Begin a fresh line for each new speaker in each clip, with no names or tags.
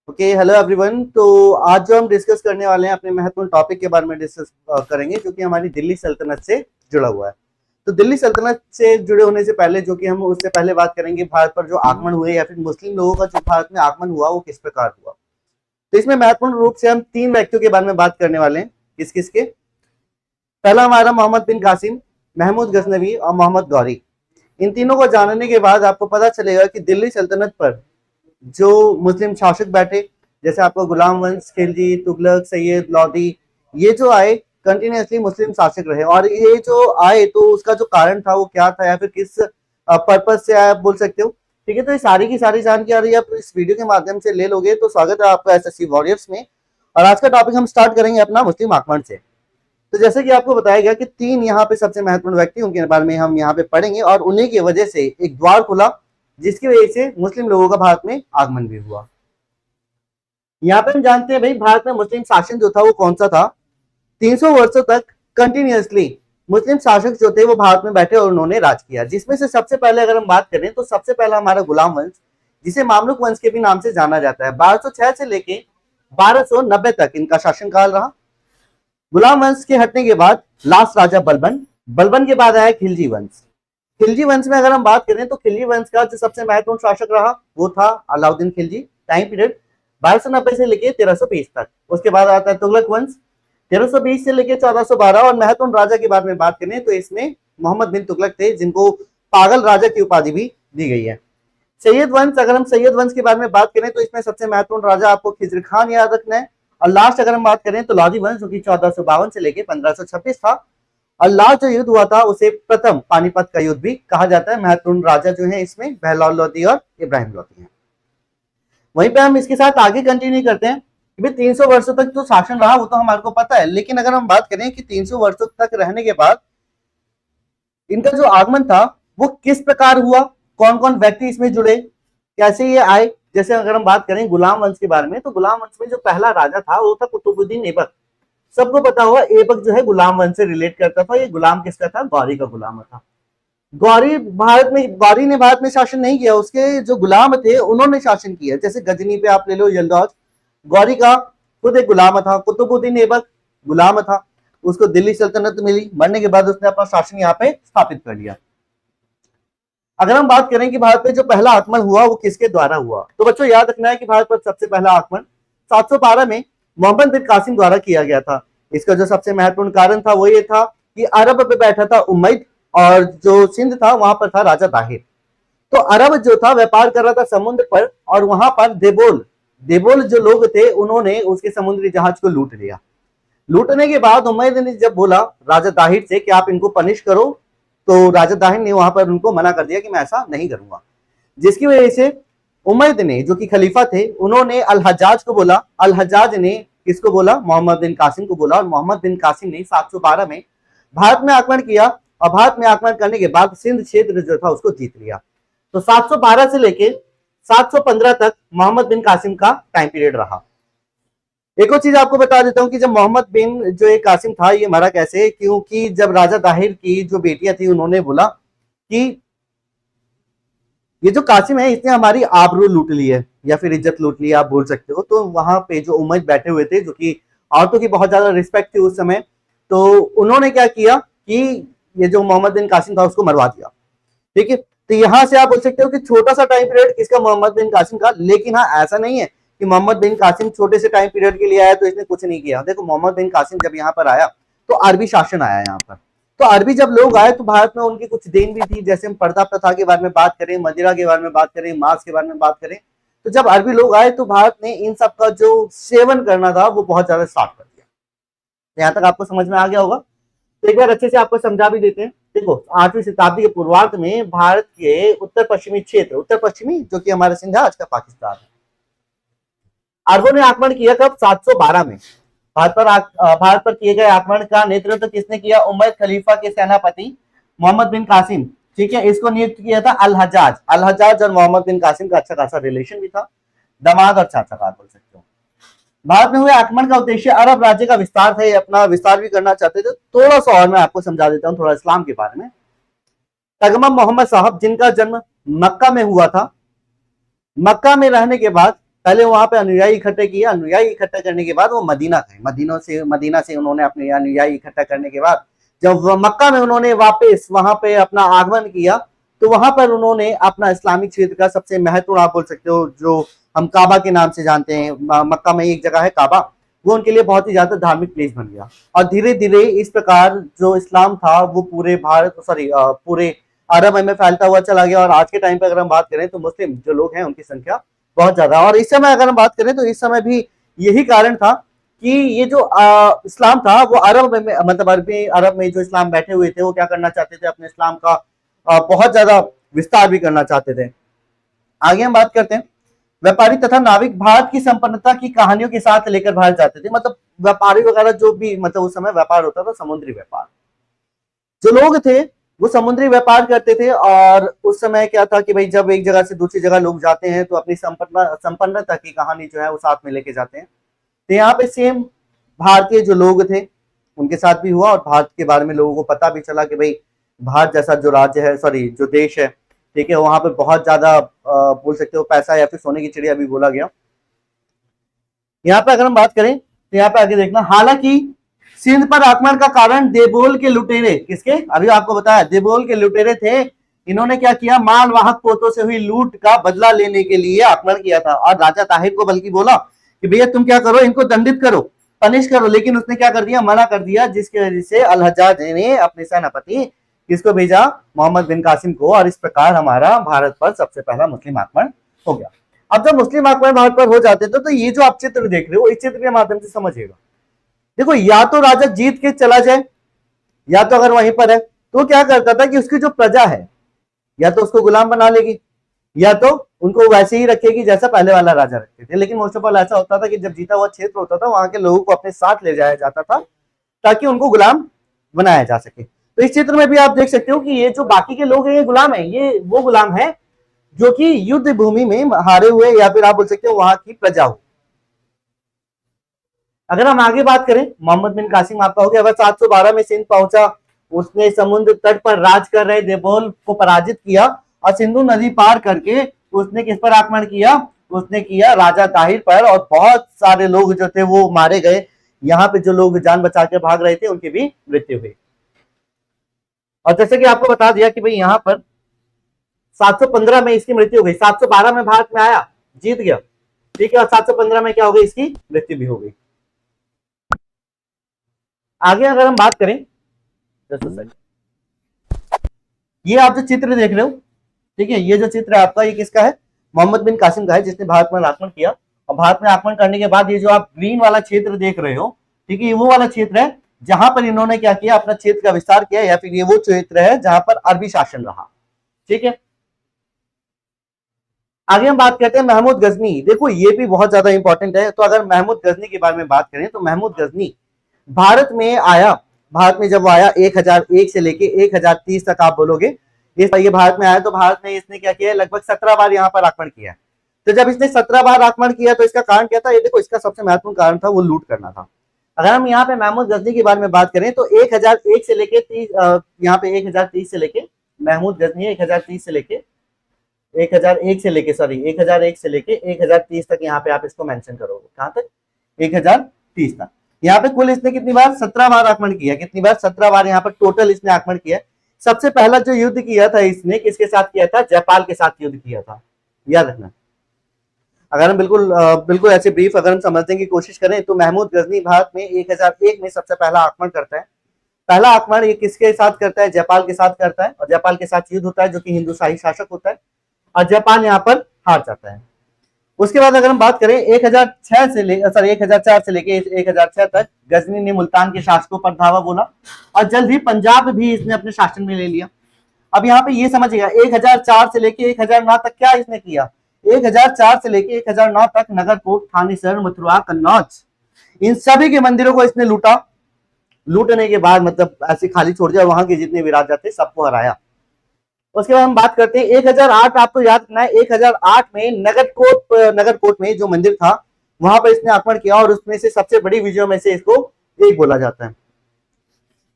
Okay, hello everyone. तो आज जो हम डिस्कस करने वाले हैं अपने महत्वपूर्ण टॉपिक के बारे में डिस्कस करेंगे जो कि हमारी दिल्ली सल्तनत से जुड़ा हुआ है। तो दिल्ली सल्तनत से जुड़े होने से पहले जो कि हम उससे पहले बात करेंगे भारत पर जो आक्रमण हुए या फिर मुस्लिम लोगों का जो भारत में आगमन हुआ वो किस प्रकार हुआ। तो इसमें महत्वपूर्ण रूप से हम तीन व्यक्तियों के बारे में बात करने वाले हैं। किस किस के? पहला हमारा मोहम्मद बिन कासिम, महमूद गजनवी और मोहम्मद गौरी। इन तीनों को जानने के बाद आपको पता चलेगा कि दिल्ली सल्तनत पर जो मुस्लिम शासक बैठे, जैसे आपको गुलाम वंश, खिलजी, तुगलक, सैयद, लोधी, ये जो आए कंटिन्यूसली मुस्लिम शासक रहे। और ये जो आए तो उसका जो कारण था वो क्या था या फिर किस पर्पज से आया, आप बोल सकते हो। ठीक है, तो ये सारी की सारी जानकारी आप इस वीडियो के माध्यम से ले लोगे। तो स्वागत है आपका एसएससी वॉरियर्स में। और आज का टॉपिक हम स्टार्ट करेंगे अपना मुस्लिम आक्रमण से। तो जैसे कि आपको बताया गया कि तीन यहाँ पे सबसे महत्वपूर्ण व्यक्ति, उनके बारे में हम यहाँ पे पढ़ेंगे और उन्हीं की वजह से एक द्वार खुला जिसकी वजह से मुस्लिम लोगों का भारत में आगमन भी हुआ। यहाँ पे हम जानते हैं भाई भारत में मुस्लिम शासन जो था वो कौन सा था। 300 वर्षों तक कंटिन्यूअसली मुस्लिम शासक जो थे वो भारत में बैठे और उन्होंने राज किया। जिसमें से सबसे पहले अगर हम बात करें तो सबसे पहला हमारा गुलाम वंश, जिसे मामलुक वंश के भी नाम से जाना जाता है। 1206 से लेके 1290 तक इनका शासनकाल रहा। गुलाम वंश के हटने के बाद लास्ट राजा बलबन, बलबन के बाद आया खिलजी वंश। खिलजी वंश में अगर हम बात करें तो खिलजी वंश का जो सबसे महत्वपूर्ण शासक रहा वो था अलाउद्दीन खिलजी। टाइम पीरियड 1290 से लेके 1320 तक। उसके बाद आता है तुगलक वंश 1320 से लेके 1412। और महत्वपूर्ण राजा के बारे में बात करें तो इसमें मोहम्मद बिन तुगलक थे, जिनको पागल राजा की उपाधि भी दी गई है। सैयद वंश, अगर हम सैयद वंश के बारे में बात करें तो इसमें सबसे महत्वपूर्ण राजा आपको खिजर खान याद रखना है। और लास्ट अगर हम बात करें तो लोधी वंश, जो कि 1452 से लेके 1526 था। और लास्ट जो युद्ध हुआ था उसे प्रथम पानीपत का युद्ध भी कहा जाता है। महत्वपूर्ण राजा जो है इसमें बहलोल लोधी और इब्राहिम लोधी है। वहीं पे हम इसके साथ आगे कंटिन्यू करते हैं कि 300 वर्षों तक जो शासन रहा वो तो हमारे को पता है, लेकिन अगर हम बात करें कि 300 वर्षों तक रहने के बाद इनका जो आगमन था वो किस प्रकार हुआ, कौन कौन व्यक्ति इसमें जुड़े, कैसे ये आए। जैसे अगर हम बात करें गुलाम वंश के बारे में तो गुलाम वंश में जो पहला राजा था वो था कुतुबुद्दीन ऐबक। सबको पता हुआ ऐबक जो है गुलाम वंश से रिलेट करता था। ये गुलाम किसका था? गौरी का गुलाम था। गौरी ने भारत में शासन नहीं किया, उसके जो गुलाम थे उन्होंने शासन किया। जैसे गजनी पे आप ले लो यलदौज, गौरी का खुद एक गुलाम था। कुतुबुद्दीन ऐबक गुलाम था, उसको दिल्ली सल्तनत मिली, मरने के बाद उसने अपना शासन यहाँ पे स्थापित कर लिया। अगर हम बात करें कि भारत में जो पहला आक्रमण हुआ वो किसके द्वारा हुआ, तो बच्चों याद रखना है कि भारत पर सबसे पहला आक्रमण 712 में मोहम्मद बिन कासिम द्वारा किया गया था। इसका जो सबसे महत्वपूर्ण कारण था वो ये था कि अरब पे बैठा था उम्मैद और जो सिंध था वहां पर था राजा ताहिर। तो अरब जो था व्यापार कर रहा था समुद्र पर, और वहां पर देबोल देबोल जो लोग थे उन्होंने उसके समुद्री जहाज को लूट लिया। लूटने के बाद उमैद ने जब बोला राजा ताहिर से कि आप इनको पनिश करो, तो राजा ताहिर ने वहां पर उनको मना कर दिया कि मैं ऐसा नहीं करूंगा। जिसकी वजह से उमैद ने, जो कि खलीफा थे, उन्होंने अल हज्जाज को बोला। अल हज्जाज ने किसको बोला? मोहम्मद बिन कासिम को बोला। और मोहम्मद बिन कासिम ने 712 में भारत में आक्रमण किया। और भारत में आक्रमण करने के बाद सिंध क्षेत्र जो था उसको जीत लिया। तो 712 से लेके 715 तक मोहम्मद बिन कासिम का टाइम पीरियड रहा। एक और चीज आपको बता देता हूँ कि जब मोहम्मद बिन जो एक कासिम था ये मरा कैसे, क्योंकि जब राजा ताहिर की जो बेटियां थी उन्होंने बोला कि ये जो कासिम है इसने हमारी आबरू लूट ली है या फिर इज्जत लूट ली है, आप बोल सकते हो। तो वहां पे जो उमैद बैठे हुए थे, जो कि औरतों की बहुत ज्यादा रिस्पेक्ट थी उस समय, तो उन्होंने क्या किया कि ये जो मोहम्मद बिन कासिम था उसको मरवा दिया। ठीक है, तो यहां से आप बोल सकते हो कि छोटा सा टाइम पीरियड किसका? मोहम्मद बिन कासिम का। लेकिन हाँ, ऐसा नहीं है कि मोहम्मद बिन कासिम छोटे से टाइम पीरियड के लिए आया तो इसने कुछ नहीं किया। देखो, मोहम्मद बिन कासिम जब यहाँ पर आया तो अरबी शासन आया यहाँ पर। तो अरबी जब लोग आए तो भारत में उनकी कुछ देन भी थी। जैसे हम पर्दा प्रथा के बारे में बात करें, मदिरा के बारे में बात करें, मांस के बारे में बात करें, तो जब अरबी लोग आए तो भारत ने इन सब का जो सेवन करना था वो बहुत ज्यादा स्टार्ट कर दिया। यहाँ तक आपको समझ में आ गया होगा। तो एक बार अच्छे से आपको समझा भी देते हैं। देखो, 8वीं शताब्दी के पूर्वार्ध में भारत के उत्तर पश्चिमी क्षेत्र, उत्तर पश्चिमी जो कि हमारा सिंध आज का पाकिस्तान है, अरबों ने आक्रमण किया कब? 712 में। भारत पर किए गए आक्रमण का नेतृत्व किसने किया? उमैद खलीफा के सेनापति मोहम्मद बिन कासिम। ठीक है, इसको नियुक्त किया था अल हज्जाज। अल हज्जाज और मोहम्मद बिन कासिम का अच्छा खासा रिलेशन भी था, दामाद और चाचा का बोल सकते हो। भारत में हुए आक्रमण का उद्देश्य अरब राज्य का विस्तार था। अपना विस्तार भी करना चाहते थे। थोड़ा सा और मैं आपको समझा देता हूँ थोड़ा इस्लाम के बारे में। तगमम मोहम्मद साहब, जिनका जन्म मक्का में हुआ था, मक्का में रहने के बाद पहले वहां पे अनुयायी इकट्ठे किए, अनुयायी इकट्ठा करने के बाद वो मदीना गए, मदीना से उन्होंने अपने अनुयायी इकट्ठा करने के बाद जब मक्का में उन्होंने वापस वहां पे अपना आगमन किया, तो वहां पर उन्होंने अपना इस्लामिक क्षेत्र का सबसे महत्वपूर्ण, आप बोल सकते हो, जो हम काबा के नाम से जानते हैं, मक्का में एक जगह है काबा, वो उनके लिए बहुत ही ज्यादा धार्मिक प्लेस बन गया। और धीरे धीरे इस प्रकार जो इस्लाम था वो पूरे भारत, सॉरी, पूरे अरब में फैलता हुआ चला गया। और आज के टाइम पे अगर हम बात करें तो मुस्लिम जो लोग हैं उनकी संख्या बहुत ज्यादा। और इस समय अगर हम बात करें तो इस समय भी यही कारण था कि ये जो इस्लाम था वो अरब में, मतलब अरब में जो इस्लाम बैठे हुए थे वो क्या करना चाहते थे, अपने इस्लाम का बहुत ज्यादा विस्तार भी करना चाहते थे। आगे हम बात करते हैं, व्यापारी तथा नाविक भारत की संपन्नता की कहानियों के साथ लेकर भारत जाते थे। मतलब व्यापारी वगैरह जो भी, मतलब उस समय व्यापार होता था समुद्री व्यापार, जो लोग थे वो समुद्री व्यापार करते थे। और उस समय क्या था कि भाई जब एक जगह से दूसरी जगह लोग जाते हैं तो अपनी संपन्नता की कहानी जो है वो साथ में लेके जाते हैं। तो यहाँ पे सेम भारतीय जो लोग थे उनके साथ भी हुआ, और भारत के बारे में लोगों को पता भी चला कि भाई भारत जैसा जो राज्य है, सॉरी जो देश है, ठीक है, वहां पे बहुत ज्यादा बोल सकते हो पैसा या फिर सोने की चिड़िया भी बोला गया। यहाँ पे अगर हम बात करें तो यहाँ पे आगे देखना, हालांकि सिंध पर आक्रमण का कारण देवोल के लुटेरे, किसके, अभी आपको बताया, देवोल के लुटेरे थे। इन्होंने क्या किया, मालवाहक पोतों से हुई लूट का बदला लेने के लिए आक्रमण किया था। और राजा ताहिर को बल्कि बोला कि भैया तुम क्या करो, इनको दंडित करो, पनिश करो, लेकिन उसने क्या कर दिया, मना कर दिया, जिसकी वजह से अल हज्जाज ने अपने सेनापति किसको भेजा, मोहम्मद बिन कासिम को। और इस प्रकार हमारा भारत पर सबसे पहला मुस्लिम आक्रमण हो गया। अब जब मुस्लिम आक्रमण भारत पर हो जाते थे तो ये जो आप चित्र देख रहे हो इस चित्र के माध्यम से समझिएगा। देखो, या तो राजा जीत के चला जाए, या तो अगर वहीं पर है तो क्या करता था कि उसकी जो प्रजा है या तो उसको गुलाम बना लेगी, या तो उनको वैसे ही रखेगी जैसा पहले वाला राजा रखते थे। लेकिन मोस्ट ऑफ ऑल ऐसा होता था कि जब जीता हुआ क्षेत्र होता था वहां के लोगों को अपने साथ ले जाया जाता था ताकि उनको गुलाम बनाया जा सके। तो इस चित्र में भी आप देख सकते हो कि ये जो बाकी के लोग हैं ये गुलाम है, ये वो गुलाम है जो कि युद्ध भूमि में हारे हुए, या फिर आप बोल सकते हो वहां की प्रजा हो। अगर हम आगे बात करें, मोहम्मद बिन कासिम आपका हो गया, वह 712 में सिंध पहुंचा। उसने समुद्र तट पर राज कर रहे देवोल को पराजित किया और सिंधु नदी पार करके उसने किस पर आक्रमण किया, उसने किया राजा ताहिर पर। और बहुत सारे लोग जो थे वो मारे गए। यहाँ पे जो लोग जान बचा के भाग रहे थे उनकी भी मृत्यु हुई। और जैसे कि आपको बता दिया कि भाई यहाँ पर 715 में इसकी मृत्यु हो गई, 712 में भारत में आया, जीत गया, ठीक है, और 715 में क्या हो गई, इसकी मृत्यु भी हो गई। आगे अगर हम बात करें, ये आप जो चित्र देख रहे हो, ठीक है, ये जो चित्र है आपका, ये किसका है, मोहम्मद बिन कासिम का है, जिसने भारत में आक्रमण किया। और भारत में आक्रमण करने के बाद ये जो आप ग्रीन वाला क्षेत्र देख रहे हो, ठीक है, ये वो वाला क्षेत्र है जहां पर इन्होंने क्या किया, अपना क्षेत्र का विस्तार किया, या फिर ये वो क्षेत्र है जहां पर अरबी शासन रहा, ठीक है। आगे हम बात करते हैं महमूद गजनी। देखो ये भी बहुत ज्यादा इंपॉर्टेंट है। तो अगर महमूद गजनी के बारे में बात करें तो महमूद गजनी भारत में आया। भारत में जब वो आया 1001 से लेके 1030 तक आप बोलोगे, ये भारत में आया तो भारत में इसने क्या किया, लगभग 17 बार यहाँ पर आक्रमण किया। तो जब इसने 17 बार आक्रमण किया तो इसका कारण क्या था, ये देखो, इसका सबसे महत्वपूर्ण कारण था वो लूट करना था। अगर हम यहाँ पे महमूद गजनी के बारे में बात करें तो 1001 से लेके 30, यहाँ पे 1030 से लेके, महमूद गजनी 1030 से लेके 1001 से लेके, सॉरी 1001 से लेके 1030 तक यहाँ पे आप इसको मेंशन करोगे, कहां तक, 1030 तक। यहाँ पे कुल इसने कितनी बार, 17 बार आक्रमण किया। कितनी बार, 17 बार यहाँ पर टोटल इसने आक्रमण किया। सबसे पहला जो युद्ध किया था इसने किसके साथ किया था, जयपाल के साथ युद्ध किया था, याद रखना। अगर हम बिल्कुल ऐसे ब्रीफ अगर हम समझने की कोशिश करें तो महमूद गजनी भारत में 1001 में सबसे पहला आक्रमण करता है। पहला आक्रमण ये किसके साथ करता है, जयपाल के साथ करता है, और जयपाल के साथ युद्ध होता है जो कि हिंदुशाही शासक होता है, और जापान यहाँ पर हार जाता है। उसके बाद अगर हम बात करें 1004 से लेके 1006 तक गजनी ने मुल्तान के शासकों पर धावा बोला, और जल्द ही पंजाब भी इसने अपने शासन में ले लिया। अब यहाँ पे ये समझिएगा 1004 से लेके 1009 तक क्या इसने किया, 1004 से लेके 1009 तक नगरकोट, थानेसर, मथुरा, कन्नौज, इन सभी के मंदिरों को इसने लूटा। लूटने के बाद मतलब ऐसे खाली छोड़ दिया, वहां के जितने भी राजा थे सबको हराया। उसके बाद हम बात करते हैं 1008, आपको याद रखना है 1008 में नगरकोट में जो मंदिर था वहां पर इसने आक्रमण किया, और उसमें से सबसे बड़ी विजयों में से इसको एक बोला जाता है।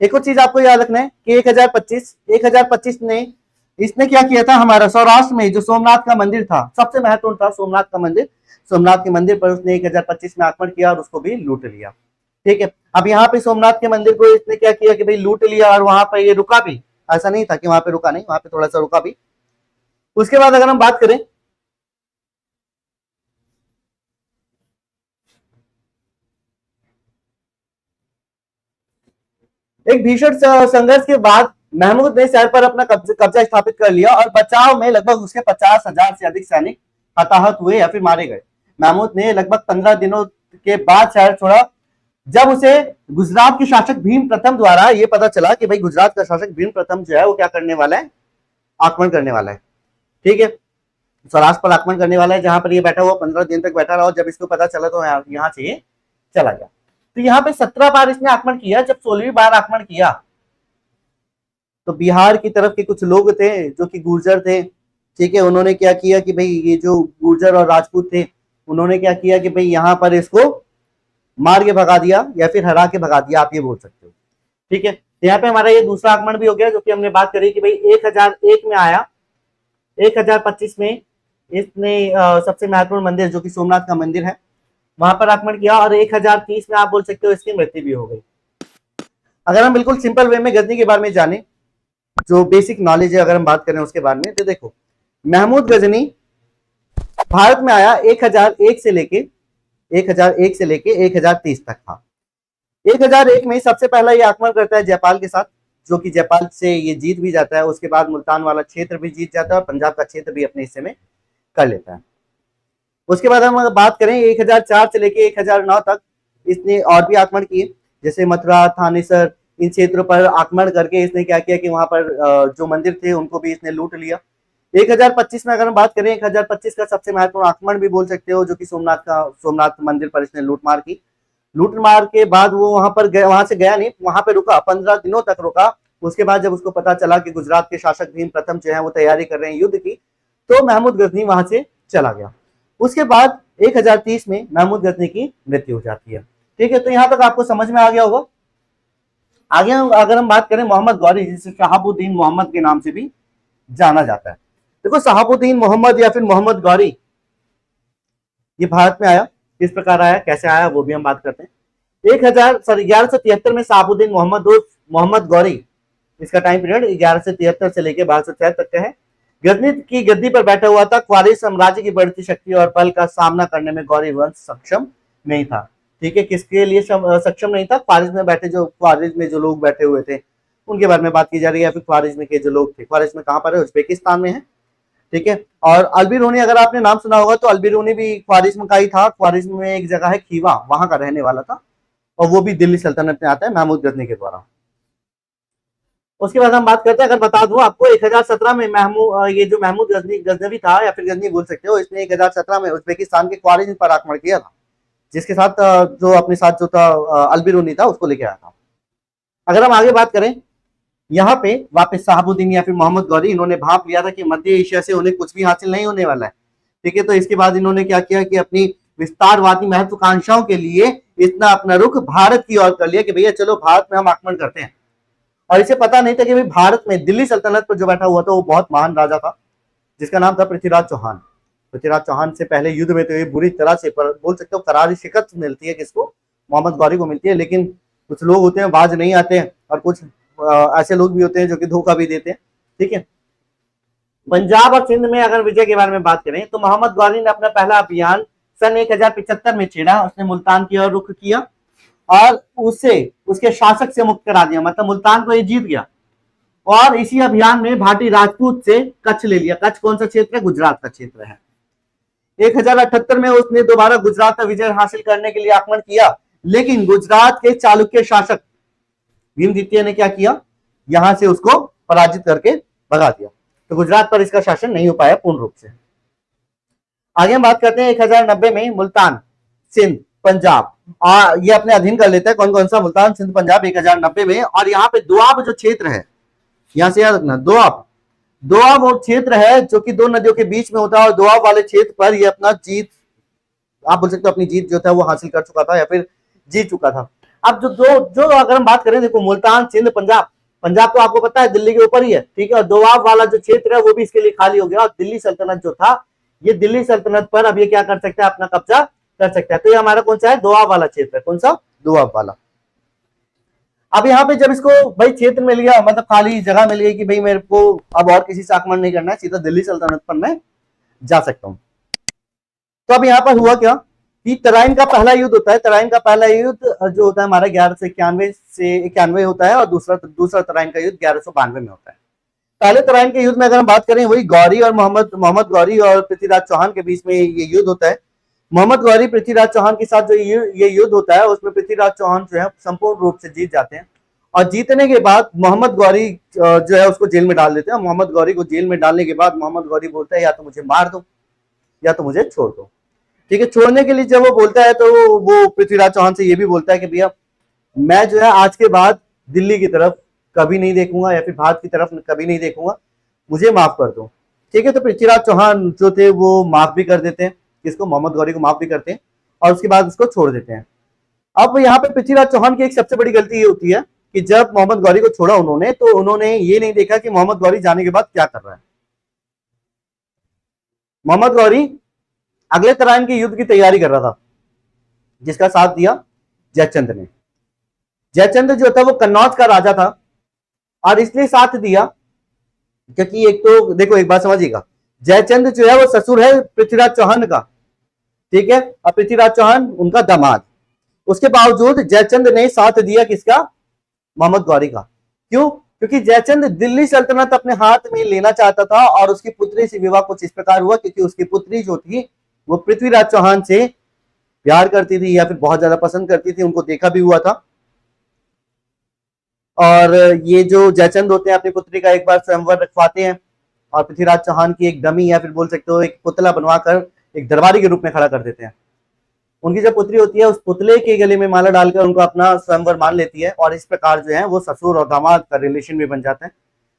एक और चीज आपको याद रखना है कि 1025 में इसने क्या किया था, हमारा सौराष्ट्र में जो सोमनाथ का मंदिर था, सबसे महत्वपूर्ण था सोमनाथ का मंदिर, सोमनाथ के मंदिर पर उसने 1025 में आक्रमण किया और उसको भी लूट लिया। ठीक है, अब यहाँ पे सोमनाथ के मंदिर को इसने क्या किया कि भाई लूट लिया और वहां पर ये रुका भी, ऐसा नहीं था कि वहां पे रुका नहीं, वहां पे थोड़ा सा रुका भी। उसके बाद अगर हम बात करें, एक भीषण संघर्ष के बाद महमूद ने शहर पर अपना कब्जा स्थापित कर लिया और बचाव में लगभग उसके 50,000 से अधिक सैनिक हताहत हुए या फिर मारे गए। महमूद ने लगभग 15 दिनों के बाद शहर छोड़ा, जब उसे गुजरात के शासक भीम प्रथम द्वारा यह पता चला कि भाई गुजरात का शासक भीम प्रथम जो है वो क्या करने वाला है, आक्रमण करने वाला है। ठीक है, सौराष्ट्र पर आक्रमण करने वाला है, जहां पर ये बैठा हुआ 15 दिन तक बैठा रहा और जब इसको पता चला तो यहाँ से ये चला गया। तो यहाँ पे 17 बार इसने आक्रमण किया। जब 16वीं बार आक्रमण किया तो बिहार की तरफ के कुछ लोग थे जो कि गुर्जर थे, ठीक है, उन्होंने क्या किया कि भाई ये जो गुर्जर और राजपूत थे उन्होंने क्या किया कि भाई यहाँ पर इसको मार के भगा दिया या फिर हरा के भगा दिया, आप ये बोल सकते हो। ठीक है, तो यहाँ पे हमारा ये दूसरा आक्रमण भी हो गया जो कि हमने बात करी कि भाई 1001 में आया, 1025 में इसने सबसे महत्वपूर्ण मंदिर जो कि सोमनाथ का मंदिर है वहां पर आक्रमण किया और 1030 में आप बोल सकते हो इसकी मृत्यु भी हो गई। अगर हम बिल्कुल सिंपल वे में गजनी के बारे में जाने, जो बेसिक नॉलेज है अगर हम बात करें उसके बारे में, तो देखो महमूद गजनी भारत में आया 1001 से लेके 1030 तक था। 1001 में सबसे पहला ये आक्रमण करता है जयपाल के साथ, जो कि जयपाल से ये जीत भी जाता है। उसके बाद मुल्तान वाला क्षेत्र भी जीत जाता है और पंजाब का क्षेत्र भी अपने हिस्से में कर लेता है। उसके बाद हम बात करें 1004 से लेके 1009 तक इसने और भी आक्रमण किए, जैसे मथुरा, थानेसर, इन क्षेत्रों पर आक्रमण करके इसने क्या किया कि वहां पर जो मंदिर थे उनको भी इसने लूट लिया। 1025 में अगर हम बात करें, 1025 का सबसे महत्वपूर्ण आक्रमण भी बोल सकते हो, जो कि सोमनाथ मंदिर पर इसने लूटमार की। लूटमार के बाद वो वहां पर गया, वहां से गया नहीं, वहां पे रुका, 15 दिनों तक रुका। उसके बाद जब उसको पता चला कि गुजरात के शासक भीम प्रथम जो है वो तैयारी कर रहे हैं युद्ध की, तो महमूद गजनी वहां से चला गया। उसके बाद 1030 में महमूद गजनी की मृत्यु हो जाती है। ठीक है, तो यहां तक आपको समझ में आ गया होगा। आगे अगर हम बात करें मोहम्मद गौरी, जिसे शहाबुद्दीन मोहम्मद के नाम से भी जाना जाता है। देखो शहाबुद्दीन मोहम्मद या फिर मोहम्मद गौरी ये भारत में आया, किस प्रकार आया, कैसे आया, वो भी हम बात करते हैं। 1173 में शहाबुद्दीन मोहम्मद गौरी, इसका टाइम पीरियड 1173 से लेकर 1206 तक का है। गजनी की गद्दी पर बैठा हुआ था। ख्वारिज साम्राज्य की बढ़ती शक्ति और बल का सामना करने में गौरी वंश सक्षम नहीं था। ठीक है, किसके लिए सक्षम नहीं था? ख्वारिज में बैठे, जो ख्वारिज में जो लोग बैठे हुए थे उनके बारे में बात की जा रही है, या फिर ख्वारिज में के जो लोग थे। ख्वारिज में कहां पर है? उज्बेकिस्तान में है। ठीक है, और अलबिरूनी अगर आपने नाम सुना होगा तो अलबिरूनी भी ख्वारिज्म का ही था। ख्वारिज्म में एक जगह है खीवा, वहां का रहने वाला था और वो भी दिल्ली सल्तनत में आता है महमूद गजनी के द्वारा। उसके बाद हम बात करते हैं, अगर बता दूं आपको, 1017 में ये जो महमूद गजनवी था या फिर गजनी बोल सकते हो, इसने 1017 में उज्बेकिस्तान के ख्वारिज्म पर आक्रमण किया था, जिसके साथ जो अपने साथ जो था अलबिरूनी था उसको लेके आया था। अगर हम आगे बात करें, यहाँ पे वापस शहाबुद्दीन या फिर मोहम्मद गौरी, इन्होंने भाप लिया था कि मध्य एशिया से उन्हें कुछ भी हासिल नहीं होने वाला है। ठीक है, तो इसके बाद इन्होंने क्या किया कि अपनी विस्तारवादी महत्वाकांक्षाओं के लिए इतना अपना रुख भारत की ओर कर लिया कि भैया चलो भारत में हम आक्रमण करते हैं। और इसे पता नहीं था कि भाई भारत में दिल्ली सल्तनत पर जो बैठा हुआ था वो बहुत महान राजा था, जिसका नाम था पृथ्वीराज चौहान। पृथ्वीराज चौहान से पहले युद्ध में तो ये बुरी तरह से, पर बोल सकते हो करारी शिकस्त मिलती है किसको? मोहम्मद गौरी को मिलती है। लेकिन कुछ लोग होते हैं बाज नहीं आते हैं और कुछ ऐसे लोग भी होते हैं जो कि धोखा भी देते हैं। ठीक है, पंजाब और सिंध में अगर विजय के बारे में बात करें तो मोहम्मद गौरी ने अपना पहला अभियान सन 1075 में छेड़ा। उसने मुल्तान की ओर रुख किया और उसे उसके शासक से मुक्त करा दिया, मतलब मुल्तान को ये जीत गया। और इसी अभियान में भाटी राजपूत से कच्छ ले लिया। कच्छ कौन सा क्षेत्र है? गुजरात का क्षेत्र है। 1078 में उसने दोबारा गुजरात का विजय हासिल करने के लिए आक्रमण किया, लेकिन गुजरात के चालुक्य शासक भीम द्वितीय ने क्या किया? यहां से उसको पराजित करके भगा दिया। तो गुजरात पर इसका शासन नहीं हो पाया पूर्ण रूप से। आगे हम बात करते हैं 1090 में मुल्तान, सिंध, पंजाब ये अपने अधीन कर लेता है। कौन कौन सा? मुल्तान, सिंध, पंजाब 1090 में। और यहाँ पे दोआब जो क्षेत्र है, यहां से याद रखना, दोआब वो क्षेत्र है जो कि दो नदियों के बीच में होता है और दोआब वाले क्षेत्र पर ये अपना जीत, आप बोल सकते हो अपनी जीत जो था वो हासिल कर चुका था या फिर जीत चुका था। अब जो अगर हम बात करें, देखो मुल्तान, सिंध, पंजाब, पंजाब तो आपको पता है दिल्ली के ऊपर ही है, ठीक है, और दोआब वाला जो क्षेत्र है वो भी इसके लिए खाली हो गया, और दिल्ली सल्तनत जो था, ये दिल्ली सल्तनत पर अब ये क्या कर सकता है, अपना कब्जा कर सकता है। तो ये हमारा कौन सा है, दोआब वाला क्षेत्र है, कौन सा, दोआब वाला। अब यहाँ पे जब इसको भाई क्षेत्र मिल गया, मतलब खाली जगह मिल गई कि भाई मेरे को अब और किसी से आक्रमण नहीं करना है, सीधा दिल्ली सल्तनत पर मैं जा सकता हूं। तो अब यहाँ पर हुआ क्या कि तराइन का पहला युद्ध होता है। तराइन का पहला युद्ध जो होता है हमारा 1191 से 91 होता है, और दूसरा तराइन का युद्ध 1192 में होता है। पहले तराइन के युद्ध में अगर हम बात करें, वही गौरी और मोहम्मद गौरी और पृथ्वीराज चौहान के बीच में ये युद्ध होता है। मोहम्मद गौरी पृथ्वीराज चौहान के साथ जो ये युद्ध होता है, उसमें पृथ्वीराज चौहान जो है संपूर्ण रूप से जीत जाते हैं, और जीतने के बाद मोहम्मद गौरी जो है उसको जेल में डाल देते हैं। मोहम्मद गौरी को जेल में डालने के बाद मोहम्मद गौरी बोलता है या तो मुझे मार दो या तो मुझे छोड़ दो, ठीक है। छोड़ने के लिए जब वो बोलता है तो वो पृथ्वीराज चौहान से ये भी बोलता है कि भैया मैं जो है आज के बाद दिल्ली की तरफ कभी नहीं देखूंगा, या फिर भारत की तरफ कभी नहीं देखूंगा, मुझे माफ कर दो, ठीक है। तो पृथ्वीराज चौहान जो थे वो माफ भी कर देते हैं, किसको, मोहम्मद गौरी को माफ भी करते हैं, और उसके बाद उसको छोड़ देते हैं। अब यहाँ पे पृथ्वीराज चौहान की एक सबसे बड़ी गलती ये होती है कि जब मोहम्मद गौरी को छोड़ा उन्होंने, तो उन्होंने ये नहीं देखा कि मोहम्मद गौरी जाने के बाद क्या कर रहा है। मोहम्मद गौरी अगले तराइन के युद्ध की तैयारी कर रहा था, जिसका साथ दिया जयचंद ने। जयचंद जो था वो कन्नौज का राजा था, और इसलिए साथ दिया क्योंकि एक तो देखो, एक बात समझिएगा, जयचंद जो है वो ससुर है पृथ्वीराज चौहान का, ठीक है, और पृथ्वीराज चौहान उनका दामाद। उसके बावजूद जयचंद ने साथ दिया किसका, मोहम्मद गौरी का। क्यों, क्योंकि जयचंद दिल्ली सल्तनत अपने हाथ में लेना चाहता था, और उसकी पुत्री से विवाह कुछ इस प्रकार हुआ क्योंकि उसकी पुत्री जो थी वो पृथ्वीराज चौहान से प्यार करती थी, या फिर बहुत ज्यादा पसंद करती थी, उनको देखा भी हुआ था। और ये जो जयचंद होते हैं अपनी पुत्री का एक बार स्वयंवर रखवाते हैं, और पृथ्वीराज चौहान की एक डमी या फिर बोल सकते हो एक पुतला बनवाकर एक दरबारी के रूप में खड़ा कर देते हैं। उनकी जो पुत्री होती है उस पुतले के गले में माला डालकर उनको अपना स्वयंवर मान लेती है, और इस प्रकार जो है वो ससुर और दामाद का रिलेशन भी बन जाता है।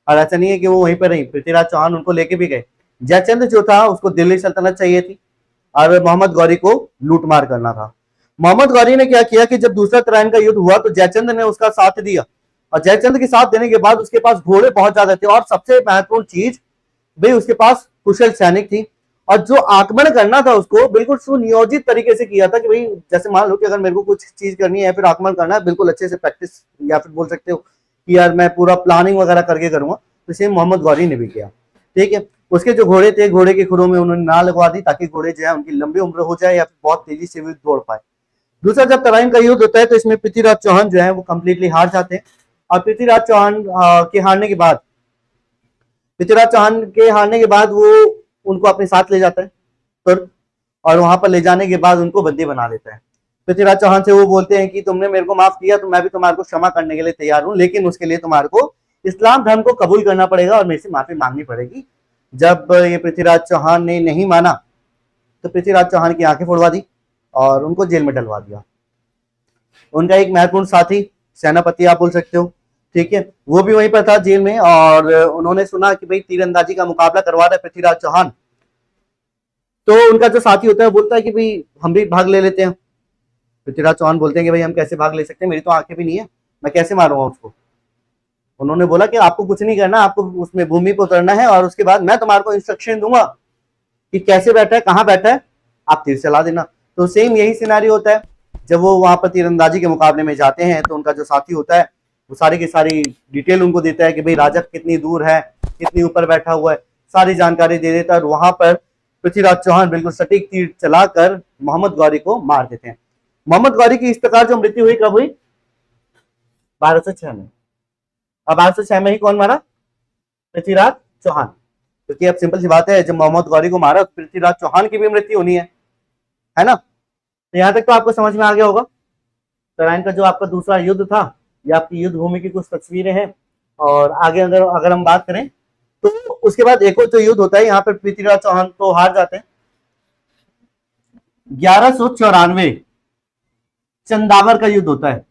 और ऐसा नहीं है कि वो वहीं पर रही, पृथ्वीराज चौहान उनको लेके भी गए। जयचंद जो था उसको दिल्ली सल्तनत चाहिए थी, और मोहम्मद गौरी को लूटमार करना था। मोहम्मद गौरी ने क्या किया कि जब दूसरा तराइन का युद्ध हुआ तो जयचंद ने उसका साथ दिया, और जयचंद के साथ देने के बाद उसके पास घोड़े बहुत ज्यादा थे, और सबसे महत्वपूर्ण चीज भाई उसके पास कुशल सैनिक थी, और जो आक्रमण करना था उसको बिल्कुल सुनियोजित तरीके से किया था कि भाई जैसे मान लो कि अगर मेरे को कुछ चीज करनी है या फिर आक्रमण करना है, बिल्कुल अच्छे से प्रैक्टिस या फिर बोल सकते हो कि यार मैं पूरा प्लानिंग वगैरह करके करूंगा। तो सेम मोहम्मद गौरी ने भी किया, ठीक है। उसके जो घोड़े थे, घोड़े के खुरों में उन्होंने ना लगवा दी ताकि घोड़े जो है उनकी लंबी उम्र हो जाए या फिर बहुत तेजी से भी दौड़ पाए। दूसरा, जब तराइन का युद्ध होता है तो इसमें पृथ्वीराज चौहान जो है वो कंप्लीटली हार जाते हैं, और पृथ्वीराज चौहान के हारने के बाद वो उनको अपने साथ ले जाता है तुर्क, और वहां पर ले जाने के बाद उनको बंदी बना लेता है। पृथ्वीराज चौहान से वो बोलते हैं कि तुमने मेरे को माफ किया तो मैं भी तुम्हारे को क्षमा करने के लिए तैयार हूं, लेकिन उसके लिए तुम्हारे को इस्लाम धर्म को कबूल करना पड़ेगा और मेरे से माफी मांगनी पड़ेगी। जब ये पृथ्वीराज चौहान ने नहीं माना तो पृथ्वीराज चौहान की आंखें फोड़वा दी और उनको जेल में डलवा दिया। उनका एक महत्वपूर्ण साथी, सेनापति आप बोल सकते हो, ठीक है, वो भी वहीं पर था जेल में, और उन्होंने सुना कि भाई तीरंदाजी का मुकाबला करवा रहा है पृथ्वीराज चौहान। तो उनका जो साथी होता है बोलता है कि भाई हम भी भाग ले लेते हैं। पृथ्वीराज चौहान बोलते हैं कि भाई हम कैसे भाग ले सकते हैं, मेरी तो आंखें भी नहीं है, मैं कैसे मारूंगा उसको। उन्होंने बोला कि आपको कुछ नहीं करना, आपको उसमें भूमि पर उतरना है, और उसके बाद मैं तुम्हारे को इंस्ट्रक्शन दूंगा कि कैसे बैठा है, कहाँ बैठा है, आप तीर चला देना। तो सेम यही सिनेरियो होता है, जब वो वहां पर तीरंदाजी के मुकाबले में जाते हैं तो उनका जो साथी होता है वो सारी की सारी डिटेल उनको देता है कि भाई राजा कितनी दूर है, कितनी ऊपर बैठा हुआ है, सारी जानकारी दे देता है। और वहां पर पृथ्वीराज चौहान बिल्कुल सटीक तीर चलाकर मोहम्मद गौरी को मार देते हैं। मोहम्मद गौरी की इस प्रकार जो मृत्यु हुई कब हुई, 1206 में। अब 1206 में ही कौन मारा, पृथ्वीराज चौहान, क्योंकि अब सिंपल सी बात है जब मोहम्मद गौरी को मारा पृथ्वीराज चौहान की भी मृत्यु होनी है ना। तो यहां तक तो आपको समझ में आ गया होगा। तराइन का जो आपका दूसरा युद्ध था, ये आपकी युद्ध भूमि की कुछ तस्वीरें हैं। और आगे अगर हम बात करें तो उसके बाद एक और जो युद्ध होता है, यहाँ पर पृथ्वीराज चौहान तो हार जाते हैं। 1194 चंदावर का युद्ध होता है।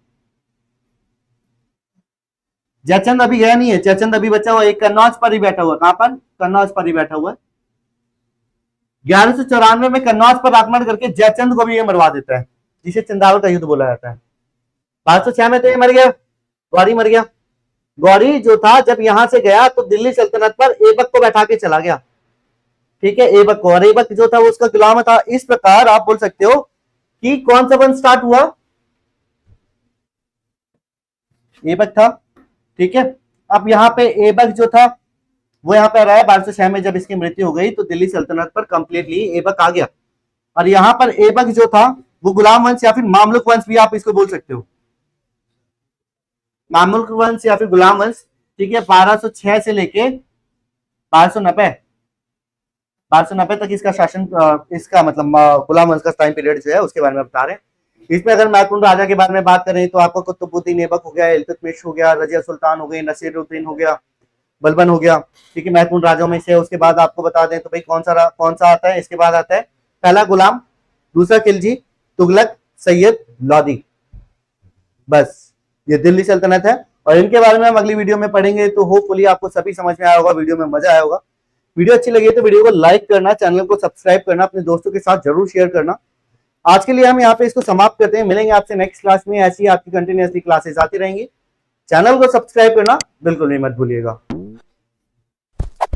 जयचंद अभी गया नहीं है, जयचंद अभी बचा हुआ, एक कन्नौज पर ही बैठा हुआ। कहां पर, कन्नौज पर ही बैठा हुआ है। 1194 में कन्नौज पर आक्रमण करके जयचंद को भी ये मरवा देता है, जिसे चंदावर का युद्ध बोला जाता है। 1206 में तो ये मर गया, गौरी मर गया, गौरी जो था जब यहां से गया तो दिल्ली सल्तनत पर ऐबक को बैठा के चला गया, ठीक है, ऐबक को, और ऐबक जो था वो उसका गुलाम था। इस प्रकार आप बोल सकते हो कि कौन सा वन स्टार्ट हुआ, ऐबक था, ठीक है। अब यहाँ पे ऐबक जो था वो यहाँ पे रहा है 1206 में, जब इसकी मृत्यु हो गई तो दिल्ली सल्तनत पर कंप्लीटली ऐबक आ गया। और यहाँ पर ऐबक जो था वो गुलाम वंश या फिर मामलुक वंश भी आप इसको बोल सकते हो, मामलुक वंश या फिर गुलाम वंश, ठीक है। 1206 से लेके 1290 1290 तक इसका शासन, इसका मतलब गुलाम वंश का टाइम पीरियड जो है उसके बारे में बता रहे हैं। इसमें अगर महत्वपूर्ण राजा के बारे में बात करें तो आपको कुतुबुद्दीन ऐबक हो गया, इल्तुतमिश हो गया, रजिया सुल्तान हो गई, नसीरुद्दीन हो गया, बलबन हो गया, ठीक है, महत्वपूर्ण राजाओं में से। उसके बाद आपको बता दें तो भाई कौन सा आता है, इसके बाद आता है पहला गुलाम, दूसरा खिलजी, तुगलक, सैयद, लोदी। बस ये दिल्ली सल्तनत है, और इनके बारे में हम अगली वीडियो में पढ़ेंगे। तो होपफुली आपको सभी समझ में आया होगा, वीडियो में मजा आया होगा। वीडियो अच्छी लगी तो वीडियो को लाइक करना, चैनल को सब्सक्राइब करना, अपने दोस्तों के साथ जरूर शेयर करना। आज के लिए हम यहाँ पे इसको समाप्त करते हैं, मिलेंगे आपसे नेक्स्ट क्लास में। ऐसी आपकी कंटिन्यूसली क्लासेस आती रहेंगी। चैनल को सब्सक्राइब करना बिल्कुल नहीं मत भूलिएगा।